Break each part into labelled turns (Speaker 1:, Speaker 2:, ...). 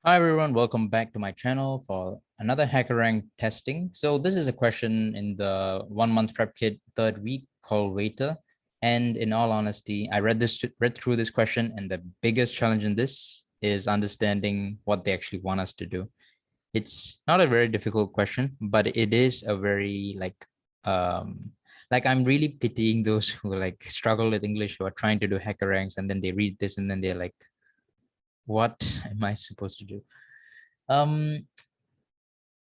Speaker 1: Hi everyone, welcome back to my channel for another HackerRank testing. So this is a question in the 1 month prep kit third week called Waiter. And in all honesty, I read through this question, and the biggest challenge in this is understanding what they actually want us to do. It's not a very difficult question, but it is a very I'm really pitying those who struggle with English, who are trying to do HackerRanks, and then they read this and then they're like, what am I supposed to do? Um,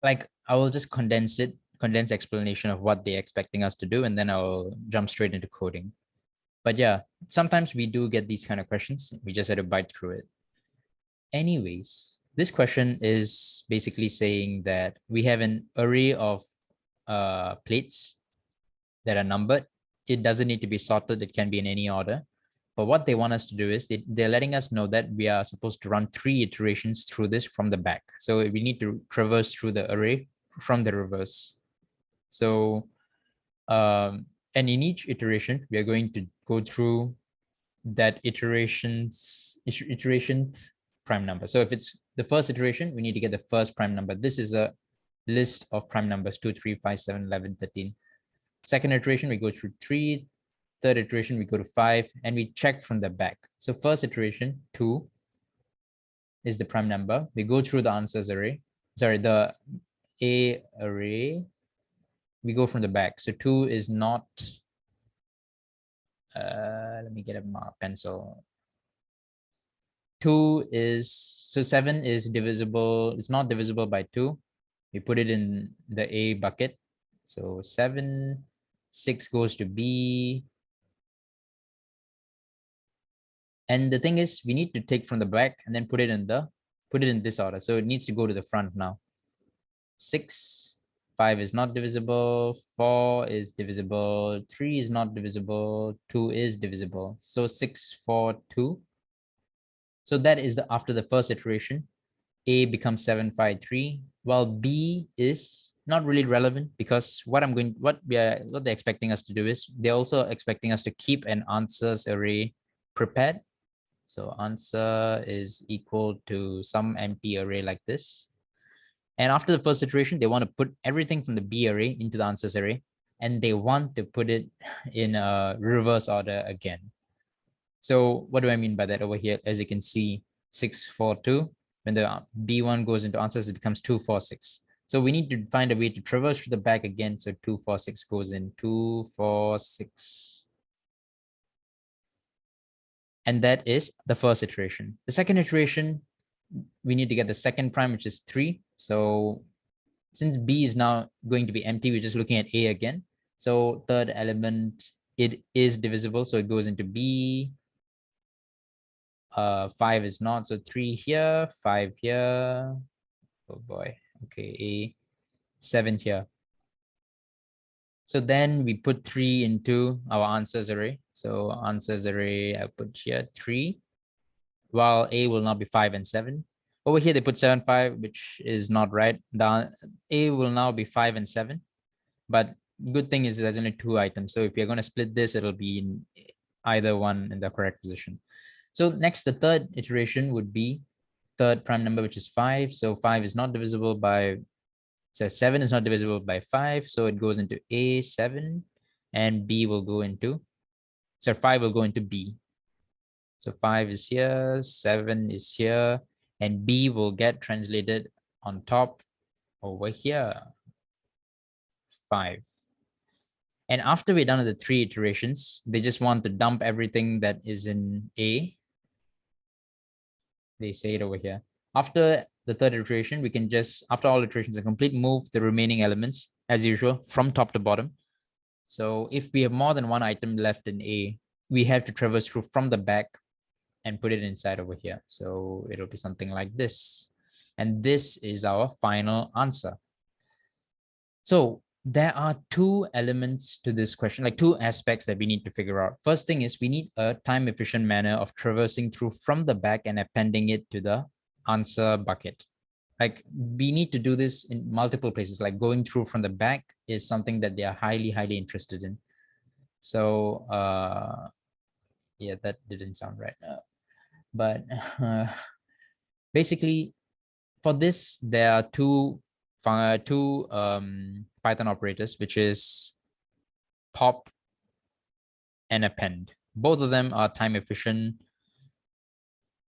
Speaker 1: I will just condense explanation of what they're expecting us to do, and then I'll jump straight into coding. But yeah, sometimes we do get these kind of questions. We just had to bite through it. Anyways, this question is basically saying that we have an array of plates that are numbered. It doesn't need to be sorted. It can be in any order. But what they want us to do is they're letting us know that we are supposed to run 3 iterations through this from the back. So we need to traverse through the array from the reverse. So, and in each iteration, we are going to go through that iteration prime number. So if it's the first iteration, we need to get the first prime number. This is a list of prime numbers 2, 3, 5, 7, 11, 13. Second iteration, we go through 3. Third iteration, we go to 5, and we check from the back. So first iteration, 2 is the prime number. We go through the answers array. Sorry, the A array. We go from the back. So 2 is not, let me get a pencil. 2 is, so 7 is divisible. It's not divisible by 2. We put it in the A bucket. So 7, 6 goes to B. And the thing is, we need to take from the back and then put it in this order. So it needs to go to the front now. 6, 5 is not divisible. 4 is divisible. 3 is not divisible. 2 is divisible. So 6, 4, 2. So that is after the first iteration. A becomes 7, 5, 3, while B is not really relevant, because what they're expecting us to do is they're also expecting us to keep an answers array prepared. So answer is equal to some empty array like this. And after the first iteration, they want to put everything from the B array into the answers array, and they want to put it in a reverse order again. So what do I mean by that over here? As you can see, 6, 4, 2. When the B1 goes into answers, it becomes 2, 4, 6. So we need to find a way to traverse through the back again. So 2, 4, 6 goes in 2, 4, 6. And that is the first iteration. The second iteration, we need to get the second prime, which is 3. So since B is now going to be empty, we're just looking at A again. So third element, it is divisible. So it goes into B. 5 is not. So 3 here, 5 here. Oh boy. Okay, 7 here. So then we put 3 into our answers array. So answers array, I put here 3, while A will now be 5 and 7. Over here, they put 7, 5, which is not right. The A will now be 5 and 7. But good thing is there's only 2 items. So if you're going to split this, it'll be in either one in the correct position. So next, the third iteration would be third prime number, which is 5. So 5 is not divisible by, so 7 is not divisible by 5. So it goes into A7, and B will go into, so 5 will go into B. So 5 is here, 7 is here, and B will get translated on top over here, 5. And after we're done with the 3 iterations, they just want to dump everything that is in A. They say it over here. After the third iteration, we can just, after all iterations are complete, move the remaining elements as usual from top to bottom. So if we have more than one item left in A, we have to traverse through from the back and put it inside over here. So it'll be something like this. And this is our final answer. So there are 2 elements to this question, like 2 aspects that we need to figure out. First thing is we need a time efficient manner of traversing through from the back and appending it to the answer bucket. Like we need to do this in multiple places, like going through from the back is something that they are highly, highly interested in. So yeah, that didn't sound right. But basically, For this, there are two Python operators, which is pop and append. Both of them are time efficient,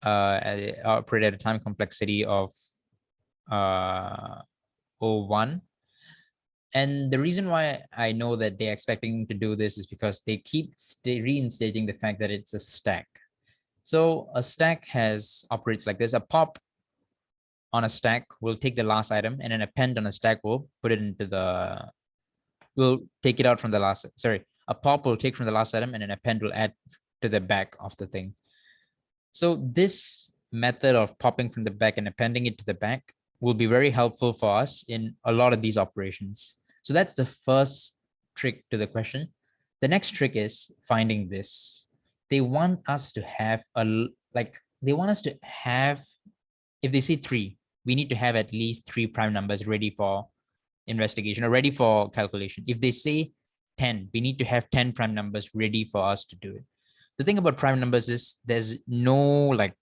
Speaker 1: operate at a time complexity of 0.1. And the reason why I know that they're expecting to do this is because they keep reinstating the fact that it's a stack. So a stack operates like this. A pop on a stack will take the last item, and an append on a stack will put it into will take it out from the last, sorry, a pop will take from the last item and an append will add to the back of the thing. So this method of popping from the back and appending it to the back will be very helpful for us in a lot of these operations. So that's the first trick to the question. The next trick is finding this. They want us to have if they say 3, we need to have at least 3 prime numbers ready for investigation or ready for calculation. If they say 10, we need to have 10 prime numbers ready for us to do it. The thing about prime numbers is there's no like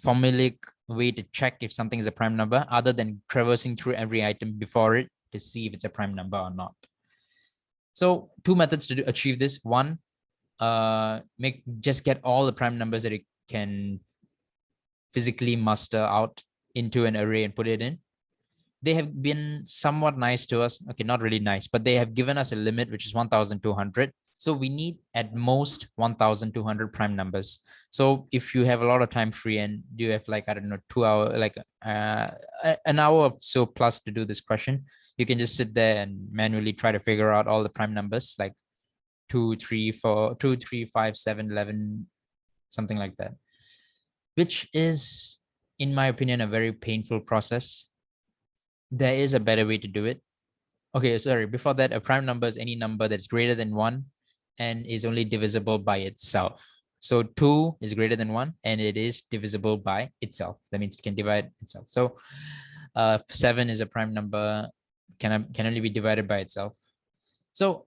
Speaker 1: formulaic way to check if something is a prime number other than traversing through every item before it to see if it's a prime number or not. So 2 methods to achieve this. One, just get all the prime numbers that it can physically muster out into an array and put it in. They have been somewhat nice to us. Okay, not really nice, but they have given us a limit, which is 1,200. So we need at most 1,200 prime numbers. So if you have a lot of time free and you have like, I don't know, 2 hours, like an hour or so plus to do this question, you can just sit there and manually try to figure out all the prime numbers, like 2, 3, 4, 2, 3, 5, 7, 11, something like that, which is, in my opinion, a very painful process. There is a better way to do it. Okay, sorry. Before that, a prime number is any number that's greater than 1 and is only divisible by itself. So 2 is greater than 1 and it is divisible by itself. That means it can divide itself. So 7 is a prime number, can only be divided by itself. So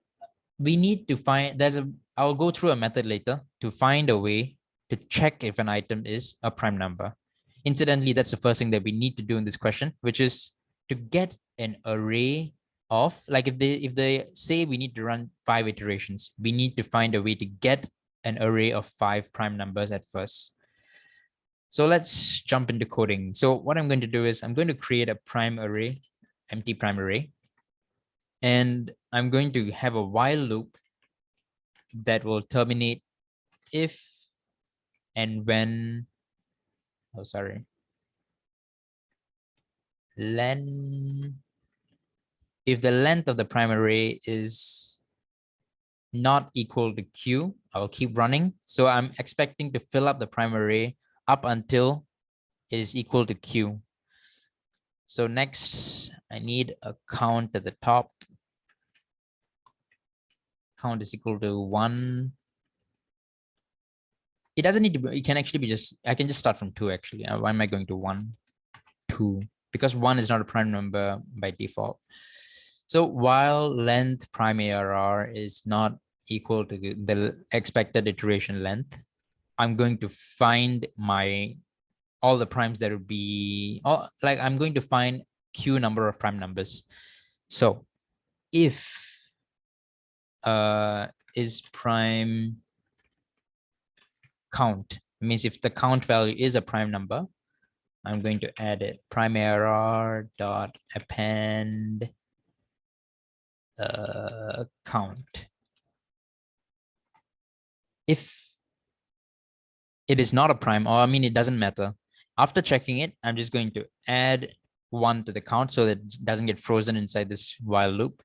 Speaker 1: we need to find, I'll go through a method later to find a way to check if an item is a prime number. Incidentally, that's the first thing that we need to do in this question, which is to get an array of, like if they say we need to run 5 iterations, we need to find a way to get an array of 5 prime numbers at first. So let's jump into coding. So what I'm going to do is I'm going to create a prime array, empty prime array, and I'm going to have a while loop that will terminate if and when, oh, sorry, if the length of the prime array is not equal to Q, I'll keep running. So I'm expecting to fill up the prime array up until it is equal to Q. So next, I need a count at the top. Count is equal to 1. It doesn't need to be, it can actually be just, I can just start from 2 actually. Why am I going to 1, 2? Because 1 is not a prime number by default. So while length prime ARR is not equal to the expected iteration length, I'm going to find all the primes that would be, I'm going to find Q number of prime numbers. So if is prime count, it means if the count value is a prime number, I'm going to add it, prime ARR dot append count. If it is not a prime, or I mean, it doesn't matter. After checking it, I'm just going to add 1 to the count so that it doesn't get frozen inside this while loop.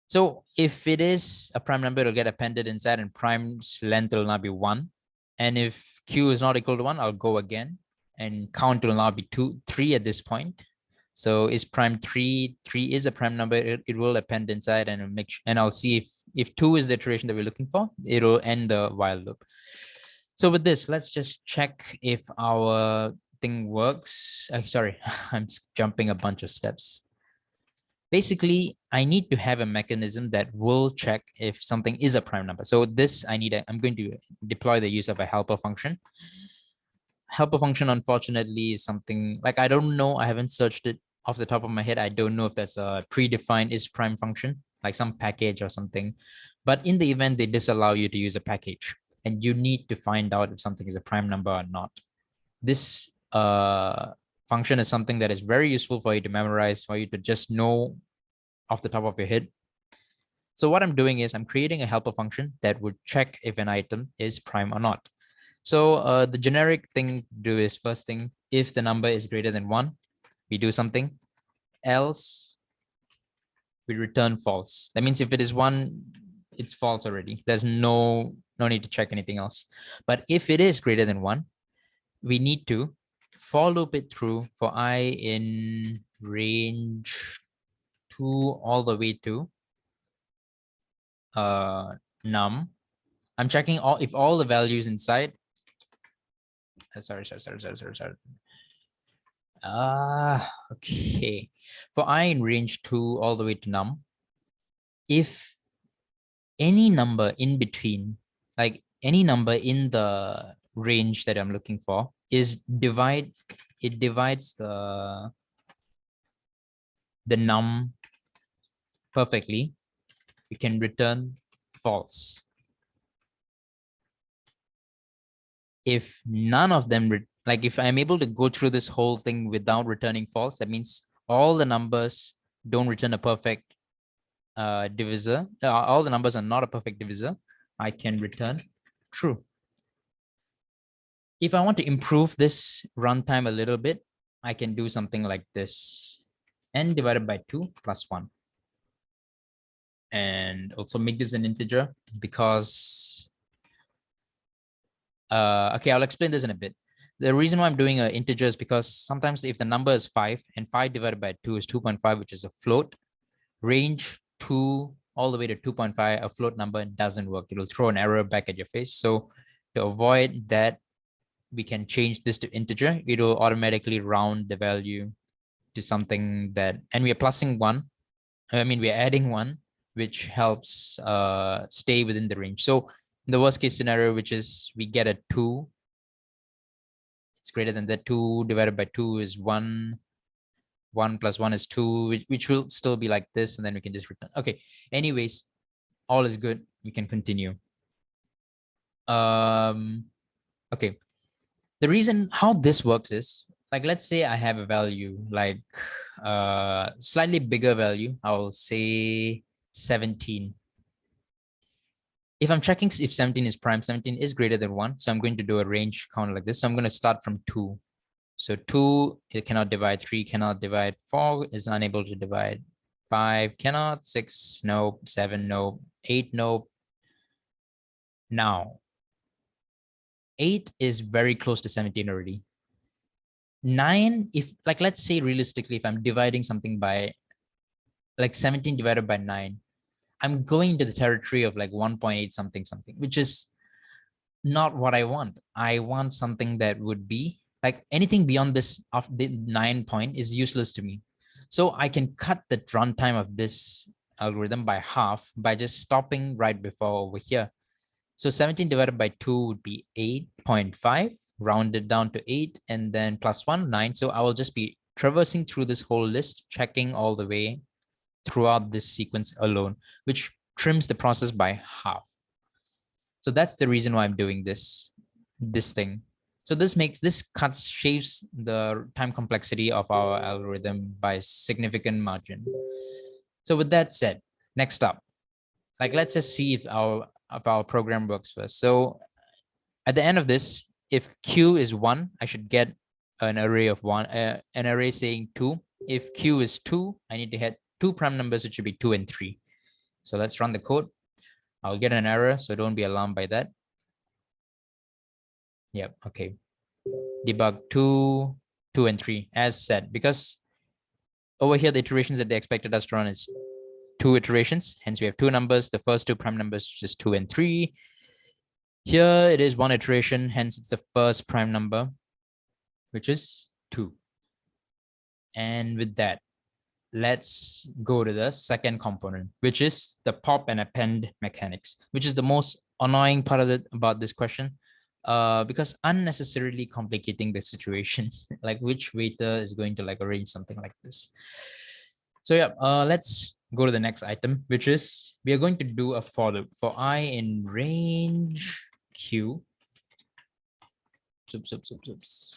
Speaker 1: So if it is a prime number, it'll get appended inside and prime's length will now be 1. And if Q is not equal to 1, I'll go again and count will now be 3 at this point. So is prime 3, 3 is a prime number, it will append inside and I'll see if 2 is the iteration that we're looking for, it'll end the while loop. So with this, let's just check if our thing works. Sorry, I'm jumping a bunch of steps. Basically, I need to have a mechanism that will check if something is a prime number. So this, I'm going to deploy the use of a helper function. helper function, unfortunately, is something like I don't know. I haven't searched it off the top of my head. I don't know if there's a predefined is prime function, like some package or something. But in the event they disallow you to use a package, and you need to find out if something is a prime number or not. This function is something that is very useful for you to memorize, for you to just know off the top of your head. So what I'm doing is I'm creating a helper function that would check if an item is prime or not. So the generic thing to do is, first thing, if the number is greater than 1, we do something. Else, we return false. That means if it is 1, it's false already. There's no need to check anything else. But if it is greater than 1, we need to for loop it through for I in range 2 all the way to num. I'm checking if all the values inside. Sorry. Okay. For I in range 2 all the way to num, if any number in between, like any number in the range that I'm looking for is it divides the num perfectly, we can return false. If none of them, like if I'm able to go through this whole thing without returning false, that means all the numbers don't return a perfect divisor. All the numbers are not a perfect divisor. I can return true. If I want to improve this runtime a little bit, I can do something like this: n divided by 2 plus 1. And also make this an integer because okay, I'll explain this in a bit. The reason why I'm doing an integer is because sometimes if the number is 5 and 5 divided by 2 is 2.5, which is a float, range 2 all the way to 2.5, a float number doesn't work. It'll throw an error back at your face. So to avoid that, we can change this to integer. It'll automatically round the value to something that, and we are plussing 1. I mean, we're adding 1, which helps stay within the range. So in the worst case scenario, which is we get a 2, it's greater than that. 2 divided by 2 is 1. 1 plus 1 is 2, which will still be like this, and then we can just return. Okay, anyways, all is good. We can continue. Okay, the reason how this works is, like, let's say I have a value like slightly bigger value. I'll say 17. If I'm checking if 17 is prime, 17 is greater than 1. So I'm going to do a range count like this. So I'm going to start from 2. So 2, it cannot divide. 3 cannot divide. 4 is unable to divide. 5 cannot. 6, no. 7, no. 8, no. Now, 8 is very close to 17 already. 9, if, like, let's say realistically, if I'm dividing something by like 17 divided by 9, I'm going into the territory of like 1.8 something, which is not what I want. I want something that would be like anything beyond this of the 9 point is useless to me. So I can cut the runtime of this algorithm by half by just stopping right before over here. So 17 divided by 2 would be 8.5, rounded down to 8, and then plus 1, 9. So I will just be traversing through this whole list, checking all the way throughout this sequence alone, which trims the process by half. So that's the reason why I'm doing this thing. So this shaves the time complexity of our algorithm by a significant margin. So with that said, next up, like, let's just see if our program works first. So at the end of this, if Q is 1, I should get an array of 1, an array saying 2. If Q is 2, I need to hit 2 prime numbers, which should be 2 and 3. So let's run the code. I'll get an error, so don't be alarmed by that. Yep, okay. Debug 2, 2, and 3 as said, because over here the iterations that they expected us to run is 2 iterations. Hence we have 2 numbers. The first 2 prime numbers, which is 2 and 3. Here it is 1 iteration, hence it's the first prime number, which is 2. And with that, let's go to the second component, which is the pop and append mechanics, which is the most annoying part of it about this question. because unnecessarily complicating the situation, like which waiter is going to like arrange something like this. So yeah, let's go to the next item, which is we are going to do a for loop for I in range Q.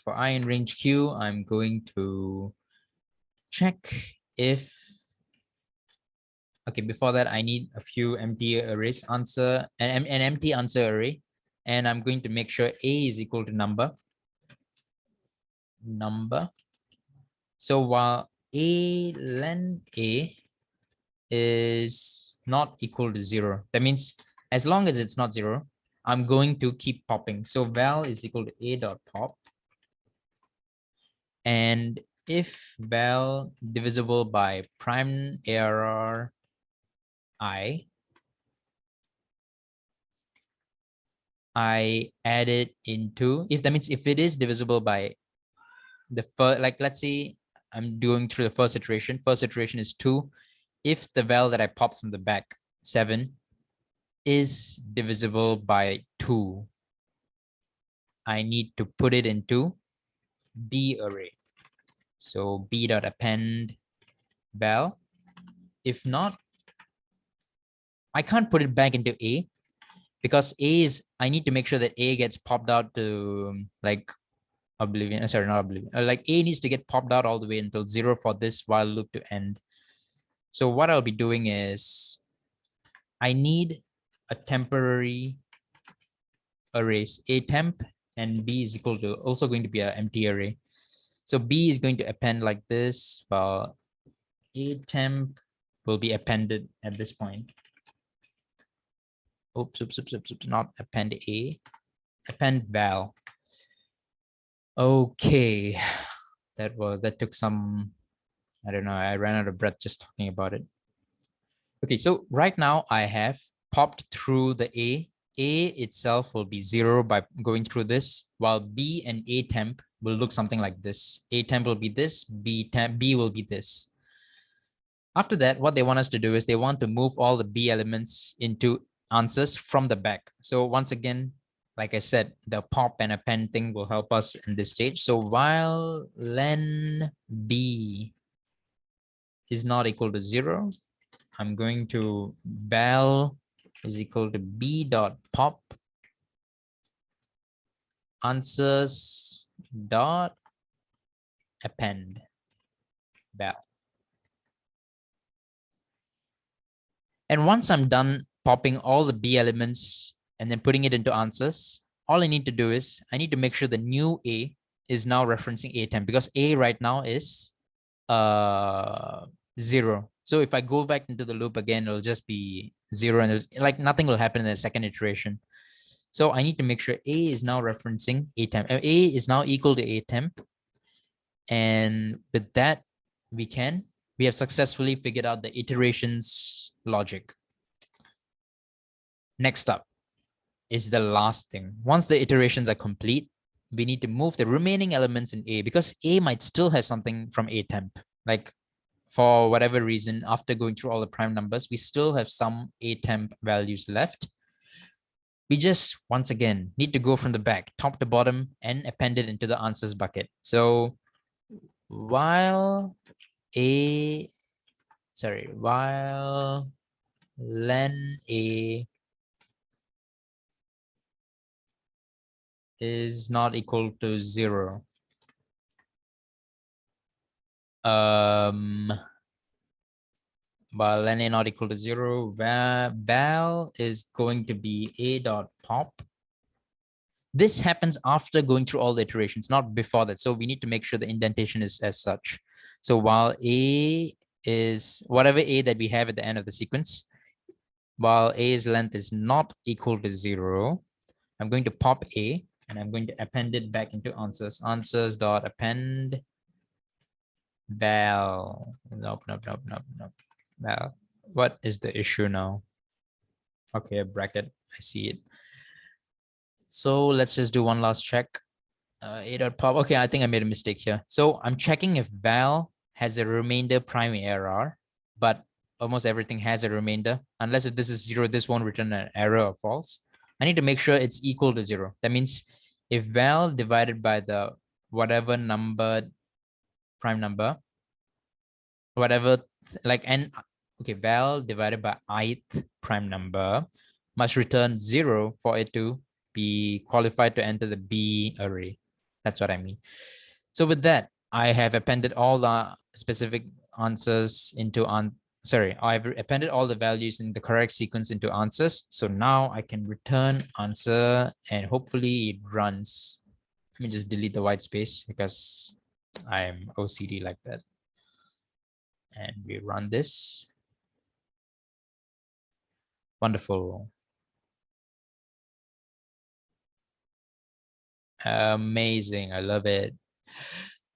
Speaker 1: For I in range Q, I'm going to check if, okay, before that, I need a few empty arrays, answer, an empty answer array. And I'm going to make sure A is equal to number. So while len A is not equal to 0, that means as long as it's not 0, I'm going to keep popping. So val is equal to a dot pop. And if val divisible by prime ARR I add it into, if that means if it is divisible by the first, like let's say I'm doing through the first iteration is 2. If the val that I popped from the back, 7, is divisible by 2, I need to put it into B array. So B dot append val. If not, I can't put it back into A, because A is, I need to make sure that A gets popped out to like oblivion, sorry, not oblivion, like A needs to get popped out all the way until 0 for this while loop to end. So what I'll be doing is I need a temporary arrays, A temp and B is equal to also going to be an empty array. So B is going to append like this, while A temp will be appended at this point. Oops, not append A, append val. Okay, that took some, I don't know, I ran out of breath just talking about it. Okay, so right now I have popped through the A. A itself will be 0 by going through this, while B and A temp will look something like this. A temp will be this, B will be this. After that, what they want us to do is they want to move all the B elements into answers from the back. So once again, like I said, the pop and append thing will help us in this stage. So while len B is not equal to 0, I'm going to val is equal to B dot pop answers dot append val. And once I'm done popping all the B elements and then putting it into answers, all I need to do is I need to make sure the new A is now referencing A temp, because A right now is 0. So if I go back into the loop again, it'll just be 0 and like nothing will happen in the second iteration. So I need to make sure A is now referencing A temp. A is now equal to A temp. And with that, we have successfully figured out the iterations logic. Next up is the last thing. Once the iterations are complete, we need to move the remaining elements in A, because A might still have something from A temp. Like for whatever reason, after going through all the prime numbers, we still have some A temp values left. We just, once again, need to go from the back, top to bottom, and append it into the answers bucket. So while len A is not equal to 0, while len A not equal to 0, val is going to be A dot pop. This happens after going through all the iterations, not before that. So we need to make sure the indentation is as such. So while A is whatever A that we have at the end of the sequence, while A's length is not equal to 0, I'm going to pop A and I'm going to append it back into answers. Answers dot append val. Nope. Val. What is the issue now? Okay, a bracket. I see it. So let's just do one last check. A dot pop. Okay, I think I made a mistake here. So I'm checking if val has a remainder prime error, but almost everything has a remainder. Unless if this is 0, this won't return an error or false. I need to make sure it's equal to 0. That means if val divided by the whatever numbered prime number, whatever like n, okay, val divided by ith prime number must return 0 for it to be qualified to enter the B array. That's what I mean. So with that, I have appended all the specific answers into I've appended all the values in the correct sequence into answers. So now I can return answer and hopefully it runs. Let me just delete the white space because I'm OCD like that. And we run this. Wonderful. Amazing. I love it.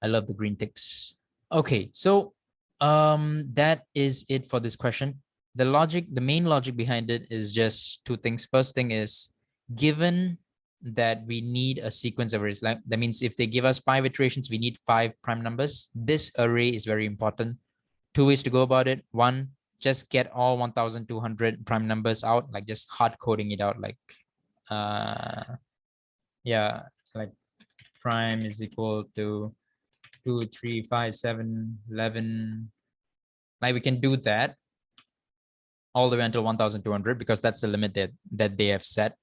Speaker 1: I love the green ticks. Okay, so that is it for this question. The main logic behind it is just two things. First thing is, given that we need a sequence of arrays, like that means if they give us 5 iterations, we need 5 prime numbers. This array is very important. 2 ways to go about it. One, just get all 1200 prime numbers out, like just hard coding it out, like yeah, like prime is equal to 2, 3, 5, 7, 11. Like we can do that all the way until 1200 because that's the limit that they have set.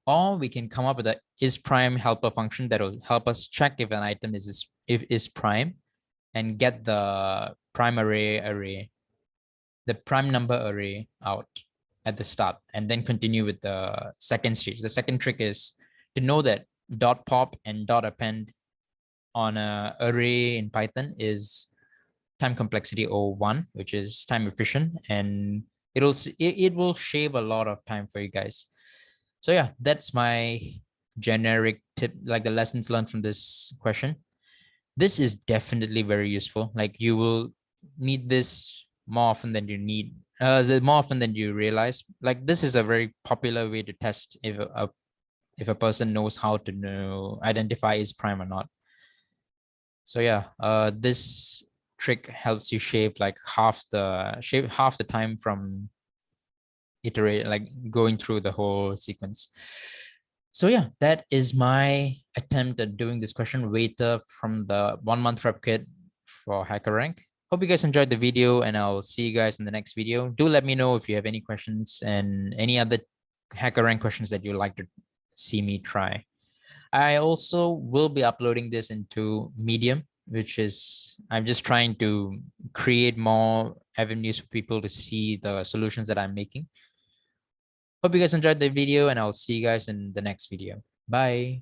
Speaker 1: Or we can come up with a is prime helper function that will help us check if an item is prime and get the prime the prime number array out at the start, and then continue with the second stage. The second trick is to know that dot pop and dot append on an array in Python is time complexity 01, which is time efficient, and it will shave a lot of time for you guys. So yeah, that's my generic tip, like the lessons learned from this question. This is definitely very useful. Like you will need this more often than you need, more often than you realize. Like this is a very popular way to test if a person knows how to identify is prime or not. So yeah, this trick helps you shave like half the time from iterate, like going through the whole sequence. So yeah, that is my attempt at doing this question waiter from the 1-month rep kit for Hackerrank. Hope you guys enjoyed the video, and I'll see you guys in the next video. Do let me know if you have any questions and any other Hackerrank questions that you'd like to see me try. I also will be uploading this into Medium, which is, I'm just trying to create more avenues for people to see the solutions that I'm making. Hope you guys enjoyed the video, and I'll see you guys in the next video. Bye.